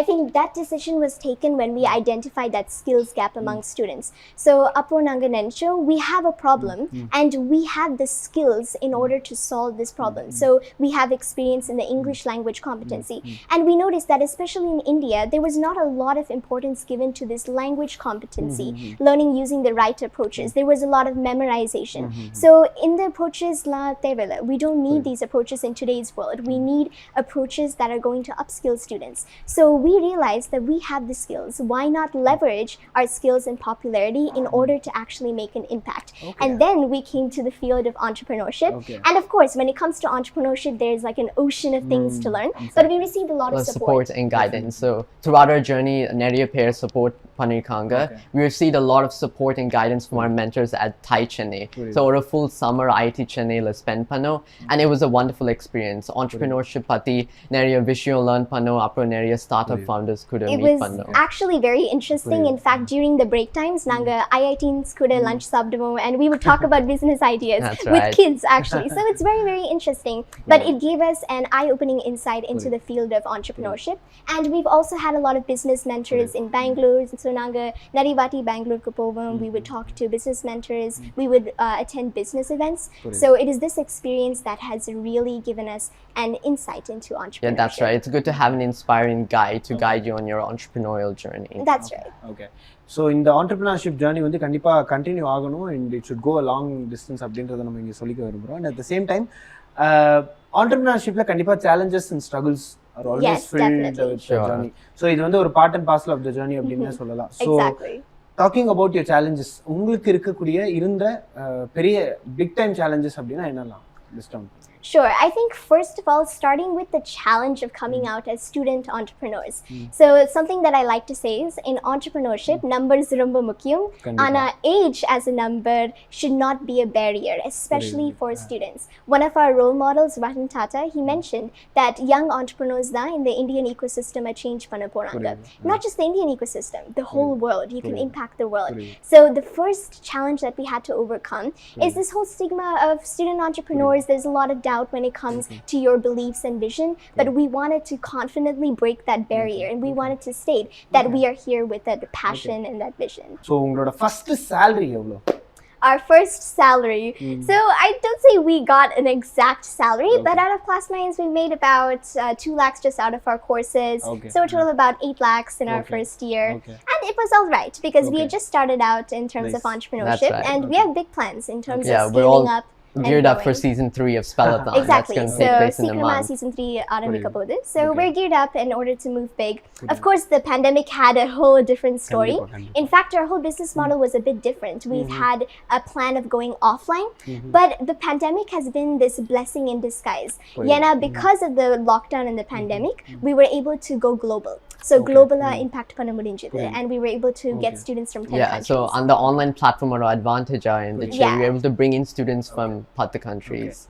I think that decision was taken when we identified that skills gap among students. So appo nanga nencho, we have a problem and we have the skills in order to solve this problem. So we have experience in the English language competency, and we noticed that especially in India there was not a lot of importance given to this language competency, learning using the right approaches. There was a lot of memorization. So in the approaches la tevela, we don't need these approaches in today's world. We need approaches that are going to upskill students. So we realized that we have the skills. Why not leverage our skills and popularity in order to actually make an impact? And then we came to the field of entrepreneurship. And of course, when it comes to entrepreneurship, there's like an ocean of things to learn. But we received a lot of support and guidance. So throughout our journey, Neriya pair support Panikanga, we received a lot of support and guidance from our mentors at Thai Chennai. So over a full summer, IT Chennai la spend pano, and it was a wonderful experience. Entrepreneurship pati, Neriya Vishayo learn pano, apro Neriya startup founders could meet pano. It was actually very interesting. In fact, during the break times, nanga IITs could lunch sabdamo, and we would talk about business ideas with kids actually. So it's very, very interesting. But it gave us an eye-opening insight into the field of entrepreneurship. And we've also had a lot of business mentors in Bangalore. So nanga Narivati Bangalore Kupovam, we would talk to business mentors. We would attend business events. So it is this experience that has really given us an insight into entrepreneurship. Yeah, that's right. It's good to have an inspiring guide to guide you on your entrepreneurial journey. That's right. Okay. So in the entrepreneurship journey வந்து கண்டிப்பா continue ஆகணும், and it should go a long distance அப்படின்றத நம்ம இங்க சொல்லிக்க விரும்புறோம். And at the same time, entrepreneurshipல கண்டிப்பா challenges and struggles are always filled with the journey. So இது வந்து ஒரு part and parcel of the journey அப்படினே சொல்லலாம். So talking about your challenges, உங்களுக்கு இருக்கக்கூடிய இருந்த பெரிய big time challenges அப்படினா என்னலாம் list down? Sure. I think first of all, starting with the challenge of coming out as student entrepreneurs. So something that I like to say is in entrepreneurship, numbers rumba mukkiyam. Ana age as a number should not be a barrier, especially for students. One of our role models, Ratan Tata, he mentioned that young entrepreneurs da in the Indian ecosystem are change panna poranga. Not just the Indian ecosystem, the whole world. You can impact the world. So the first challenge that we had to overcome is this whole stigma of student entrepreneurs. There's a lot of doubt when it comes to your beliefs and vision, but we wanted to confidently break that barrier, and we wanted to state that we are here with that passion and that vision. So உங்களோட first salary எவ்வளவு? Our first salary. So I don't say we got an exact salary, but out of classminds we made about 2 lakhs just out of our courses. So a total of about 8 lakhs in our first year. And it was all right because we had just started out in terms of entrepreneurship, and we have big plans in terms of scaling up. Geared up for season 3 of Spellathon. Exactly. That's going to take place in a month. Season 3 Aramikapodhu. So we're geared up in order to move big. Of course, the pandemic had a whole different story. In fact, our whole business model was a bit different. We've had a plan of going offline, but the pandemic has been this blessing in disguise. Yena, because of the lockdown and the pandemic, we were able to go global. So global impact panna mudinjithu, and we were able to get students from 10 countries. So on the online platform, our advantage in the we were able to bring in students from 10 countries.